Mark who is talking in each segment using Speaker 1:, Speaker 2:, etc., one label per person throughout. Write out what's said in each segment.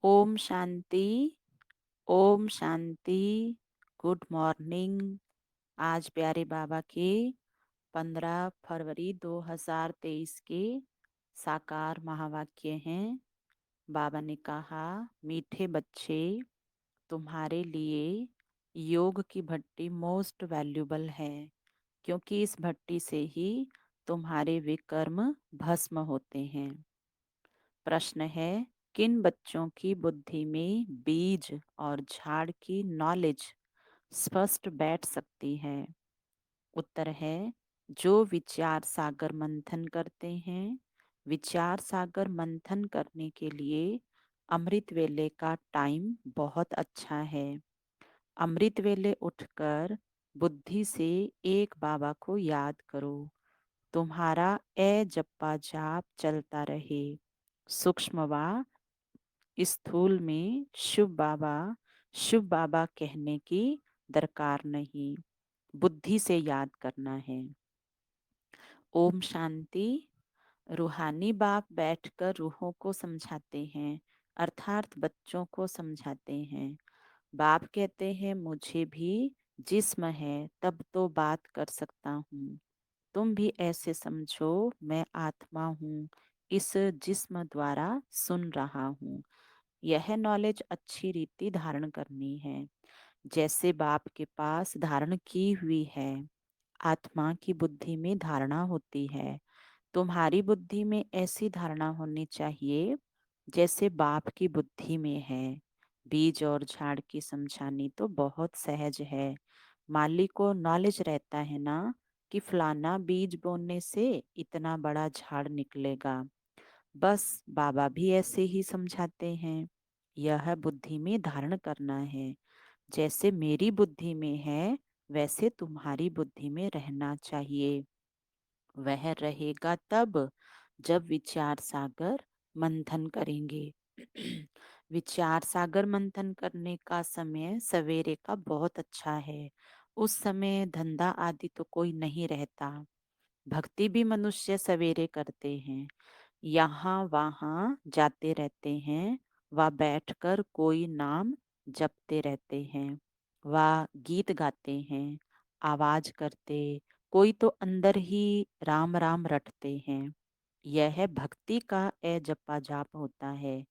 Speaker 1: Om Shanti. Om Shanti. Good morning. आज प्यारे बाबा के 15 फरवरी 2023 के साकार महावाक्य हैं। बाबा ने कहा, मीठे बच्चे, तुम्हारे लिए योग की भट्टी मोस्ट वैल्यूबल है, क्योंकि इस भट्टी से ही तुम्हारे विकर्म भस्म होते हैं। प्रश्न है, किन बच्चों की बुद्धि में बीज और झाड़ की नॉलेज स्पष्ट बैठ सकती है? उत्तर है, जो विचार सागर मंथन करते हैं। विचार सागर मंथन करने के लिए अमृत वेले का टाइम बहुत अच्छा है। अमृत वेले उठकर बुद्धि से एक बाबा को याद करो। तुम्हारा ए जप्पा जाप चलता रहे। सूक्ष्म वा स्थूल में शुभ बाबा कहने की दरकार नहीं, बुद्धि से याद करना है। ओम शांति। रूहानी बाप बैठकर रूहों को समझाते हैं, अर्थात बच्चों को समझाते हैं। बाप कहते हैं, मुझे भी जिस्म है तब तो बात कर सकता हूँ। तुम भी ऐसे समझो, मैं आत्मा हूँ, इस जिस्म द्वारा सुन रहा हूँ। यह नॉलेज अच्छी रीति धारण करनी है, जैसे बाप के पास धारण की हुई है। आत्मा की बुद्धि में धारणा होती है, तुम्हारी बुद्धि में ऐसी धारणा होनी चाहिए जैसे बाप की बुद्धि में है। बीज और झाड़ की समझानी तो बहुत सहज है। माली को नॉलेज रहता है ना कि फलाना बीज बोने से इतना बड़ा झाड़ निकलेगा। बस बाबा भी ऐसे ही समझाते हैं। यह बुद्धि में धारण करना है, जैसे मेरी बुद्धि में है वैसे तुम्हारी बुद्धि में रहना चाहिए। वह रहेगा तब जब विचार सागर मंथन करेंगे। विचार सागर मंथन करने का समय सवेरे का बहुत अच्छा है। उस समय धंधा आदि तो कोई नहीं रहता। भक्ति भी मनुष्य सवेरे करते हैं, यहाँ वहाँ जाते रहते हैं, व बैठकर कोई नाम जपते रहते हैं, व गीत गाते हैं, आवाज करते, कोई तो अंदर ही राम राम रटते हैं। यह भक्ति का ए जपा जाप होता है।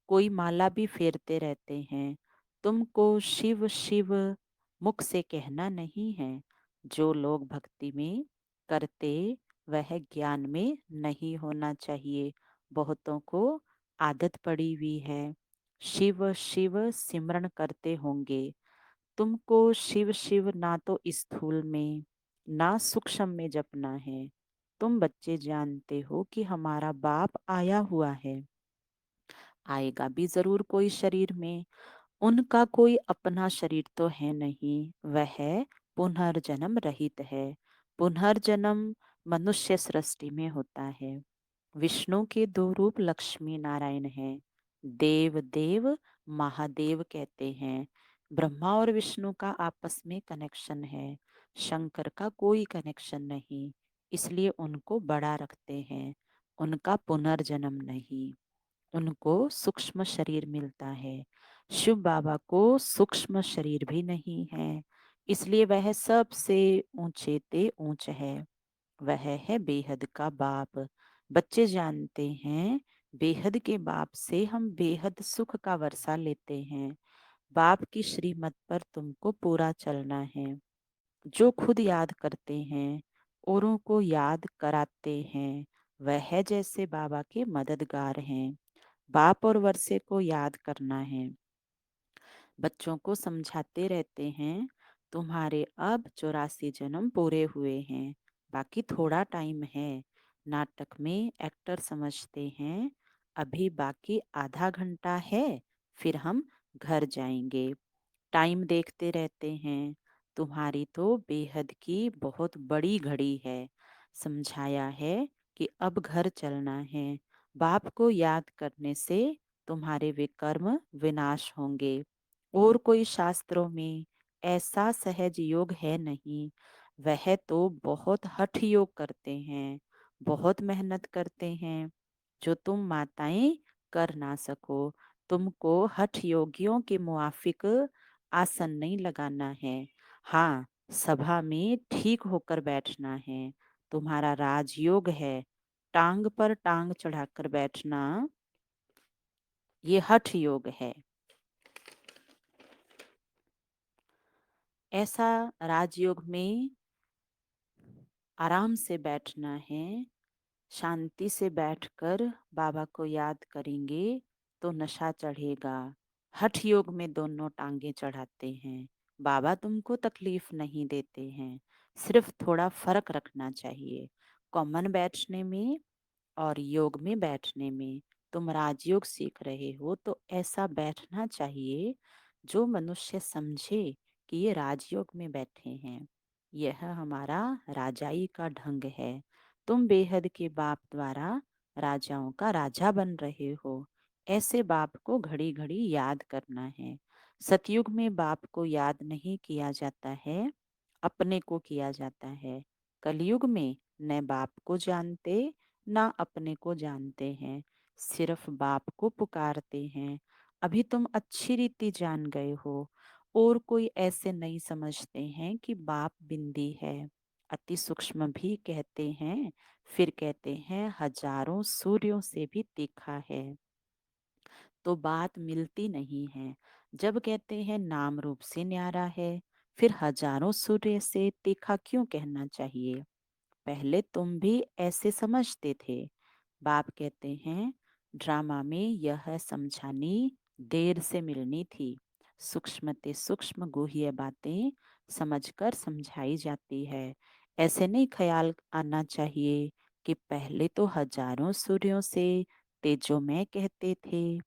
Speaker 1: कोई माला भी फेरते रहते हैं। तुमको शिव शिव मुख से कहना नहीं है। जो लोग भक्ति में करते वह ज्ञान में नहीं होना चाहिए। बहुतों को आदत पड़ी हुई है, शिव शिव सिमरन करते होंगे। तुमको शिव शिव ना तो स्थूल में ना सूक्ष्म में जपना है। तुम बच्चे जानते हो कि हमारा बाप आया हुआ है, आएगा भी जरूर कोई शरीर में। उनका कोई अपना शरीर तो है नहीं, वह पुनर्जन्म रहित है। पुनर्जन्म मनुष्य सृष्टि में होता है। विष्णु के दो रूप लक्ष्मी नारायण हैं। देव देव महादेव कहते हैं। ब्रह्मा और विष्णु का आपस में कनेक्शन है, शंकर का कोई कनेक्शन नहीं, इसलिए उनको बड़ा रखते हैं। उनका पुनर्जन्म नहीं, उनको सूक्ष्म शरीर मिलता है। शिव बाबा को सूक्ष्म शरीर भी नहीं है, इसलिए वह सबसे ऊंचे ते ऊंच है। वह है बेहद का बाप। बच्चे जानते हैं, बेहद के बाप से हम बेहद सुख का वर्षा लेते हैं। बाप की श्रीमत पर तुमको पूरा चलना है। जो खुद याद करते हैं, औरों को याद कराते हैं, वह जैसे बाबा के मददगार हैं। बाप और वर्षे को याद करना है। बच्चों को समझाते रहते हैं, तुम्हारे अब 84 जन्म पूरे हुए हैं, बाकी थोड़ा टाइम है। नाटक में एक्टर समझते हैं, अभी बाकी आधा घंटा है, फिर हम घर जाएंगे। टाइम देखते रहते हैं, तुम्हारी तो बेहद की बहुत बड़ी घड़ी है। समझाया है कि अब घर चलना है। बाप को याद करने से तुम्हारे विकर्म विनाश होंगे। और कोई शास्त्रों में ऐसा सहज योग है नहीं। वह तो बहुत हठ योग करते हैं, बहुत मेहनत करते हैं, जो तुम माताएं कर ना सको। तुमको हठ योगियों के मुआफिक आसन नहीं लगाना है। हाँ, सभा में ठीक होकर बैठना है। तुम्हारा राजयोग है, टांग पर टांग चढ़ाकर बैठना, ये हठ योग है। ऐसा राजयोग में आराम से बैठना है। शांति से बैठकर बाबा को याद करेंगे तो नशा चढ़ेगा। हठ योग में दोनों टांगे चढ़ाते हैं। बाबा तुमको तकलीफ नहीं देते हैं, सिर्फ थोड़ा फर्क रखना चाहिए कॉमन बैठने में और योग में बैठने में। तुम राजयोग सीख रहे हो तो ऐसा बैठना चाहिए जो मनुष्य समझे कि ये राजयोग में बैठे हैं। यह हमारा राजाई का ढंग है। तुम बेहद के बाप द्वारा राजाओं का राजा बन रहे हो। ऐसे बाप को घड़ी घड़ी याद करना है। सतयुग में बाप को याद नहीं किया जाता है, अपने को किया जाता है। कलयुग में न बाप को जानते ना अपने को जानते हैं, सिर्फ बाप को पुकारते हैं। अभी तुम अच्छी रीति जान गए हो और कोई ऐसे नहीं समझते हैं कि बाप बिंदी है। अति सूक्ष्म भी कहते हैं, फिर कहते हैं हजारों सूर्यों से भी तीखा है। तो बात मिलती नहीं है। जब कहते हैं नाम रूप से न्यारा है, फिर हजारों सूर्य से तीखा क्यों कहना चाहिए? पहले तुम भी ऐसे समझते थे। बाप कहते हैं ड्रामा में यह समझानी देर से मिलनी थी। सूक्ष्म ते सूक्ष्म गुह्य बातें समझकर समझाई जाती है। ऐसे नहीं ख्याल आना चाहिए कि पहले तो हजारों सूर्यों से तेजो में कहते थे,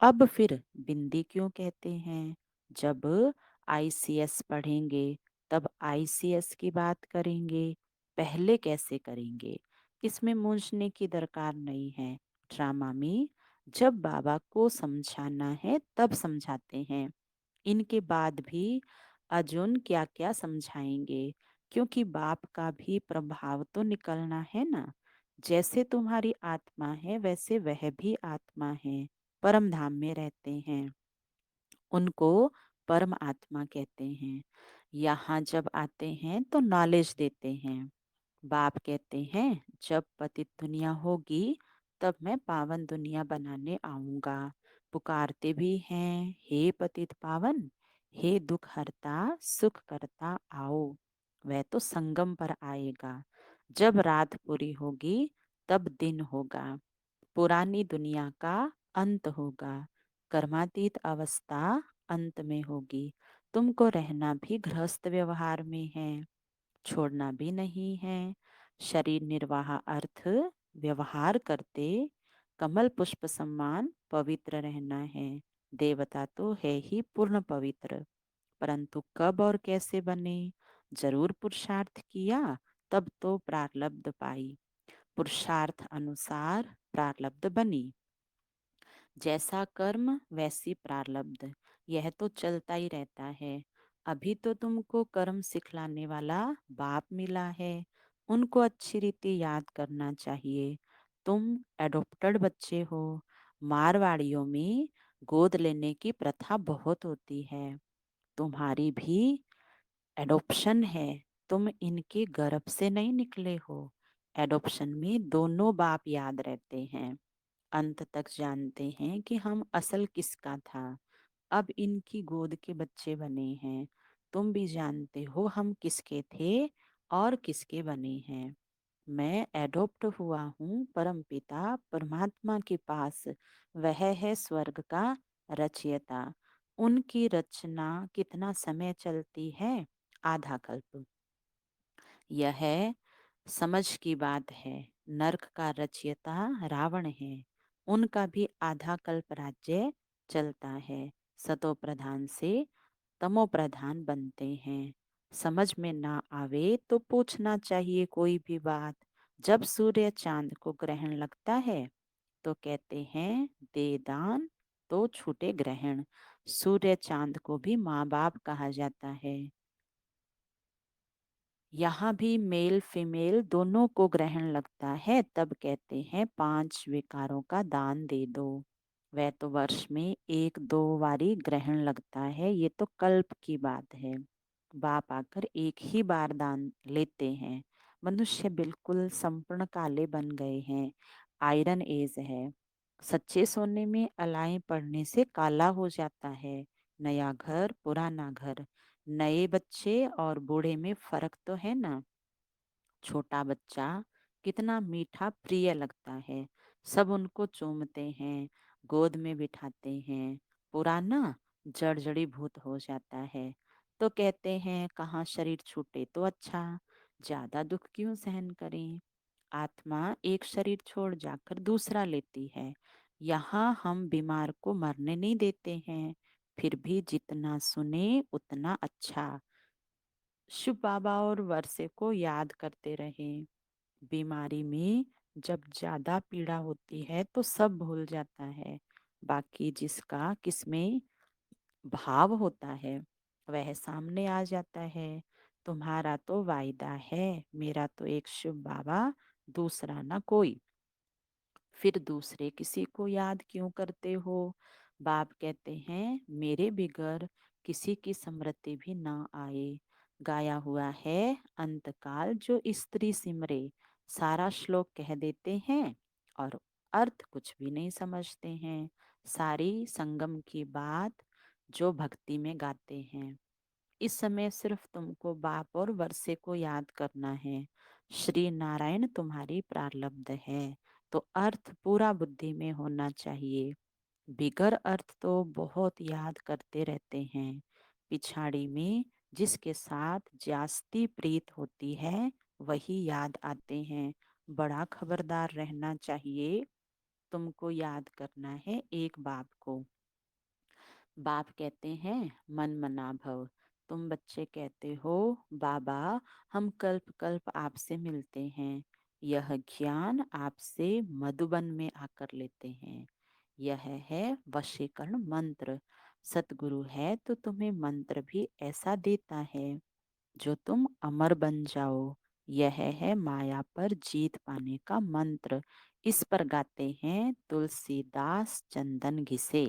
Speaker 1: अब फिर बिंदी क्यों कहते हैं? जब आईसीएस पढ़ेंगे तब आईसीएस की बात करेंगे, पहले कैसे करेंगे? इसमें मूंझने की दरकार नहीं है। ड्रामा में जब बाबा को समझाना है तब समझाते हैं। इनके बाद भी अर्जुन क्या क्या समझाएंगे, क्योंकि बाप का भी प्रभाव तो निकलना है ना। जैसे तुम्हारी आत्मा है वैसे वह भी आत्मा है, परम धाम में रहते हैं, उनको परम आत्मा कहते हैं। यहाँ जब आते हैं तो नॉलेज देते हैं। बाप कहते हैं जब पतित दुनिया होगी तब मैं पावन दुनिया बनाने आऊंगा। पुकारते भी हैं हे पतित पावन, हे दुख हरता सुख करता आओ। वह तो संगम पर आएगा। जब रात पूरी होगी तब दिन होगा। पुरानी दुनिया का अंत होगा। कर्मातीत अवस्था अंत में होगी। तुमको रहना भी गृहस्थ व्यवहार में है, छोड़ना भी नहीं है। शरीर निर्वाह अर्थ व्यवहार करते कमल पुष्प सम्मान पवित्र रहना है। देवता तो है ही पूर्ण पवित्र, परंतु कब और कैसे बने? जरूर पुरुषार्थ किया तब तो प्रारब्ध पाई, पुरुषार्थ अनुसार प्रारब्ध बनी। जैसा कर्म वैसी प्रारब्ध, यह तो चलता ही रहता है। अभी तो तुमको कर्म सिखलाने वाला बाप मिला है, उनको अच्छी रीति याद करना चाहिए। तुम एडॉप्टेड बच्चे हो। मारवाड़ियों में गोद लेने की प्रथा बहुत होती है। तुम्हारी भी एडॉप्शन है, तुम इनके गर्भ से नहीं निकले हो। एडॉप्शन में दोनों बाप याद रहते हैं, अंत तक जानते हैं कि हम असल किसका था। अब इनकी गोद के बच्चे बने हैं। तुम भी जानते हो हम किसके थे और किसके बने हैं। मैं एडॉप्ट हुआ हूँ परमपिता परमात्मा के पास। वह है स्वर्ग का रचयिता। उनकी रचना कितना समय चलती है? आधा कल्प। यह समझ की बात है। नरक का रचयिता रावण है, उनका भी आधा कल्प राज्य चलता है। सतो प्रधान से तमो प्रधान बनते हैं। समझ में ना आवे तो पूछना चाहिए कोई भी बात। जब सूर्य चांद को ग्रहण लगता है तो कहते हैं दे दान, तो छूटे ग्रहण। सूर्य चांद को भी माँ बाप कहा जाता है। यहाँ भी मेल फीमेल दोनों को ग्रहण लगता है तब कहते हैं 5 विकारों का दान दे दो। वह तो वर्ष में एक दो बारी ग्रहण लगता है, ये तो कल्प की बात है। बाप आकर एक ही बार दान लेते हैं। मनुष्य बिल्कुल संपूर्ण काले बन गए हैं। आयरन एज है। सच्चे सोने में अलाएं पड़ने से काला हो जाता है। नया घर पुराना घर, नए बच्चे और बूढ़े में फर्क तो है ना। छोटा बच्चा कितना मीठा प्रिय लगता है। सब उनको चूमते हैं, गोद में बिठाते हैं। पुराना जड़ी भूत हो जाता है तो कहते हैं कहाँ शरीर छूटे तो अच्छा, ज्यादा दुख क्यों सहन करें। आत्मा एक शरीर छोड़ जाकर दूसरा लेती है। यहाँ हम बीमार को मरने नहीं देते हैं। फिर भी जितना सुने उतना अच्छा। शिव बाबा और वर्षे को याद करते रहें। बीमारी में जब ज्यादा पीड़ा होती है तो सब भूल जाता है। बाकी जिसका किसमें भाव होता है वह सामने आ जाता है। तुम्हारा तो वायदा है, मेरा तो एक शिव बाबा, दूसरा ना कोई। फिर दूसरे किसी को याद क्यों करते हो। बाप कहते हैं मेरे बिगर किसी की स्मृति भी ना आए। गाया हुआ है अंतकाल जो स्त्री सिमरे, सारा श्लोक कह देते हैं और अर्थ कुछ भी नहीं समझते हैं। सारी संगम की बात जो भक्ति में गाते हैं। इस समय सिर्फ तुमको बाप और वर्षे को याद करना है। श्री नारायण तुम्हारी प्रारब्ध है तो अर्थ पूरा बुद्धि में होना चाहिए। बिगर अर्थ तो बहुत याद करते रहते हैं। पिछाड़ी में जिसके साथ जास्ती प्रीत होती है वही याद आते हैं। बड़ा खबरदार रहना चाहिए। तुमको याद करना है एक बाप को। बाप कहते हैं मन मना भव। तुम बच्चे कहते हो बाबा हम कल्प कल्प आपसे मिलते हैं। यह ज्ञान आपसे मधुबन में आकर लेते हैं। यह है वशीकरण मंत्र। सतगुरु है तो तुम्हें मंत्र भी ऐसा देता है जो तुम अमर बन जाओ। यह है माया पर जीत पाने का मंत्र। इस पर गाते हैं तुलसीदास चंदन घिसे।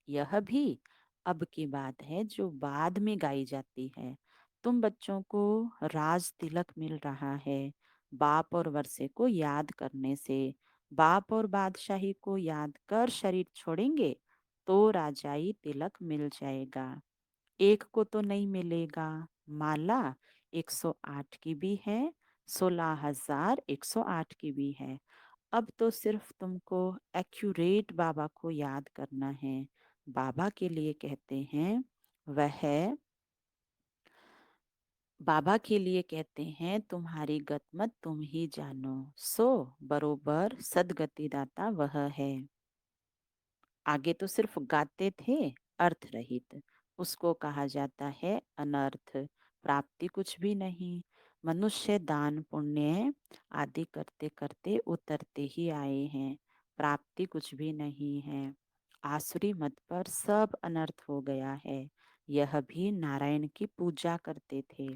Speaker 1: यह भी अब की बात है जो बाद में गाई जाती है। तुम बच्चों को राज तिलक मिल रहा है बाप और वर्षे को याद करने से। बाप और बादशाही को याद कर शरीर छोड़ेंगे तो राजाई तिलक मिल जाएगा। एक को तो नहीं मिलेगा। माला 108 की भी है, 16,108 की भी है। अब तो सिर्फ तुमको एक्यूरेट बाबा को याद करना है। बाबा के लिए कहते हैं वह बाबा के लिए कहते हैं तुम्हारी गत मत तुम ही जानो, सो बरोबर सदगति दाता वह है। आगे तो सिर्फ गाते थे अर्थ रहित, उसको कहा जाता है अनर्थ। प्राप्ति कुछ भी नहीं। मनुष्य दान पुण्य आदि करते करते उतरते ही आए हैं। प्राप्ति कुछ भी नहीं है। आसुरी मत पर सब अनर्थ हो गया है। यह भी नारायण की पूजा करते थे,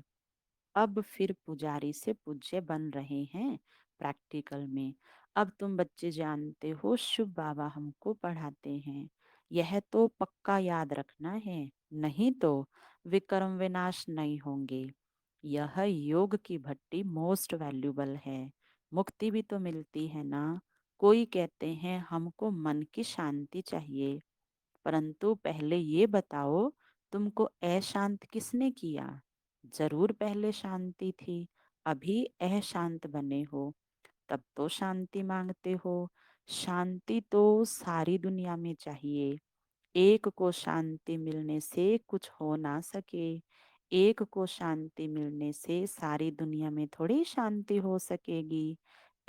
Speaker 1: अब फिर पुजारी से पूज्य बन रहे हैं प्रैक्टिकल में। अब तुम बच्चे जानते हो शिव बाबा हमको पढ़ाते हैं। यह तो पक्का याद रखना है, नहीं तो विक्रम विनाश नहीं होंगे। यह योग की भट्टी मोस्ट वैल्यूबल है। मुक्ति भी तो मिलती है ना। कोई कहते हैं हमको मन की शांति चाहिए, परंतु पहले ये बताओ तुमको अशांत किसने किया। जरूर पहले शांति थी, अभी अशांत बने हो तब तो शांति मांगते हो। शांति तो सारी दुनिया में चाहिए। एक को शांति मिलने से कुछ हो ना सके। एक को शांति मिलने से सारी दुनिया में थोड़ी शांति हो सकेगी।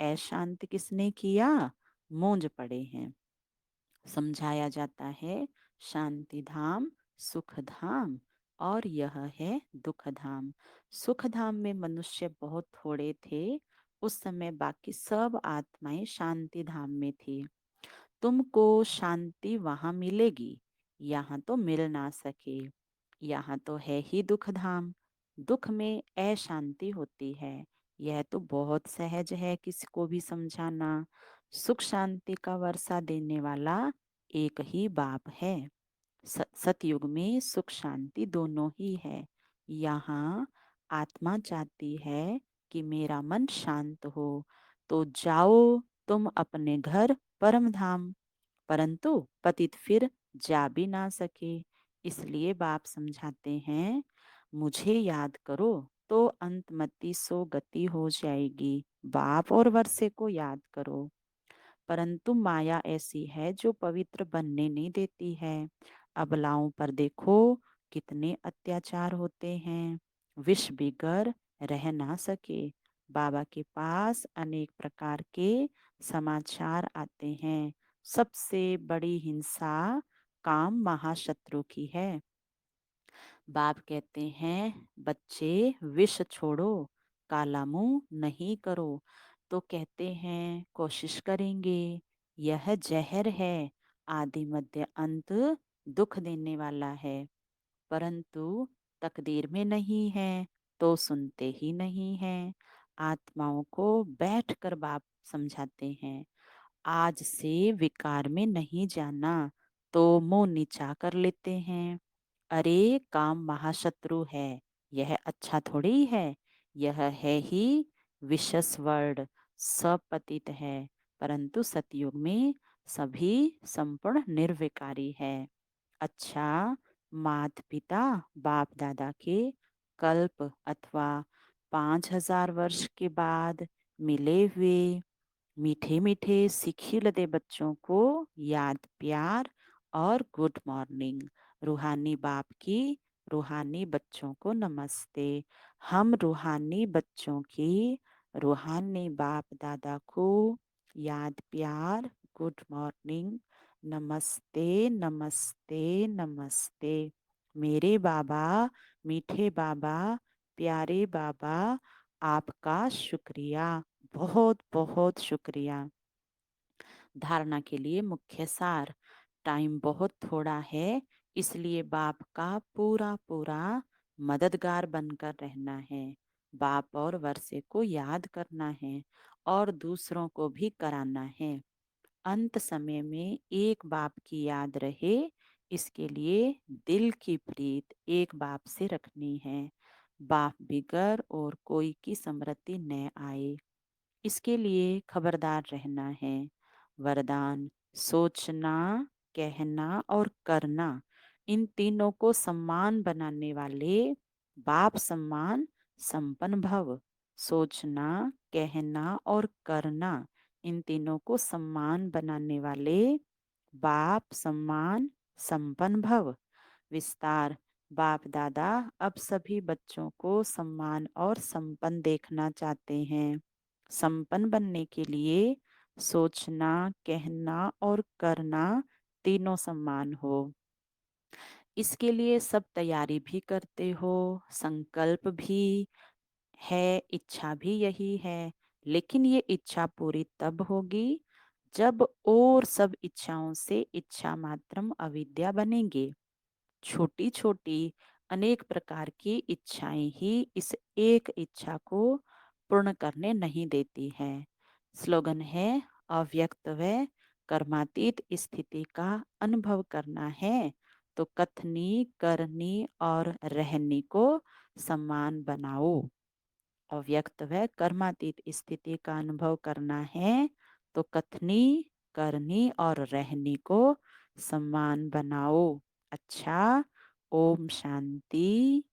Speaker 1: अशांत किसने किया, मूंज पड़े हैं। समझाया जाता है शांति धाम, सुख धाम और यह है दुख धाम। सुख धाम में मनुष्य बहुत थोड़े थे। उस समय बाकी सब आत्माएं शांति धाम में थी। तुमको शांति वहां मिलेगी, यहाँ तो मिल ना सके। यहाँ तो है ही दुख धाम। दुख में अशांति होती है। यह तो बहुत सहज है किसी को भी समझाना। सुख शांति का वर्षा देने वाला एक ही बाप है। सतयुग में सुख शांति दोनों ही है। यहाँ आत्मा चाहती है कि मेरा मन शांत हो, तो जाओ तुम अपने घर परम धाम। परंतु पतित फिर जा भी ना सके, इसलिए बाप समझाते हैं, मुझे याद करो तो अंतमति सो गति हो जाएगी। बाप और वर्षे को याद करो। परंतु माया ऐसी है जो पवित्र बनने नहीं देती है। अबलाओं पर देखो कितने अत्याचार होते हैं। विष बिगर रह ना सके। बाबा के पास अनेक प्रकार के समाचार आते हैं। सबसे बड़ी हिंसा काम महाशत्रु की है। बाप कहते हैं, बच्चे विष छोड़ो, काला मुंह नहीं करो। तो कहते हैं कोशिश करेंगे। यह जहर है, आदि मध्य अंत दुख देने वाला है। परंतु तकदीर में नहीं है तो सुनते ही नहीं हैं। आत्माओं को बैठकर बाप समझाते हैं, आज से विकार में नहीं जाना, तो मुंह नीचा कर लेते हैं। अरे काम महाशत्रु है, यह अच्छा थोड़ी है। यह है ही विशस वर्ड, सब पतित है। परंतु सतयुग में सभी संपूर्ण निर्विकारी है। अच्छा, मात पिता बाप दादा के कल्प अथवा 5,000 वर्ष के बाद मिले हुए मीठे मीठे सिखिलदे बच्चों को याद प्यार और गुड मॉर्निंग। रूहानी बाप की रूहानी बच्चों को नमस्ते। हम रूहानी बच्चों की रूहानी बाप दादा को याद प्यार गुड मॉर्निंग, नमस्ते नमस्ते नमस्ते। मेरे बाबा, मीठे बाबा, प्यारे बाबा, आपका शुक्रिया, बहुत बहुत शुक्रिया। धारणा के लिए मुख्य सार। टाइम बहुत थोड़ा है, इसलिए बाप का पूरा पूरा मददगार बनकर रहना है। बाप और वर्षे को याद करना है और दूसरों को भी कराना है। अंत समय में एक बाप की याद रहे, इसके लिए दिल की प्रीत एक बाप से रखनी है। बाप बिगर और कोई की स्मृति न आए, इसके लिए खबरदार रहना है। वरदान, सोचना, कहना और करना, इन तीनों को सम्मान बनाने वाले बाप सम्मान संपन्न भव। सोचना, कहना और करना, इन तीनों को सम्मान बनाने वाले बाप सम्मान संपन्न भव। विस्तार, बाप दादा अब सभी बच्चों को सम्मान और संपन्न देखना चाहते हैं। संपन्न बनने के लिए सोचना, कहना और करना तीनों सम्मान हो। इसके लिए सब तैयारी भी करते हो, संकल्प भी है, इच्छा भी यही है। लेकिन ये इच्छा पूरी तब होगी जब और सब इच्छाओं से इच्छा मात्रम अविद्या बनेंगे। छोटी छोटी अनेक प्रकार की इच्छाएं ही इस एक इच्छा को पूर्ण करने नहीं देती है। स्लोगन है, अव्यक्त व कर्मातीत स्थिति का अनुभव करना है, तो कथनी करनी और रहनी को सम्मान बनाओ। अव्यक्त व कर्मातीत स्थिति का अनुभव करना है, तो कथनी करनी और रहनी को सम्मान बनाओ। अच्छा, ओम शांति।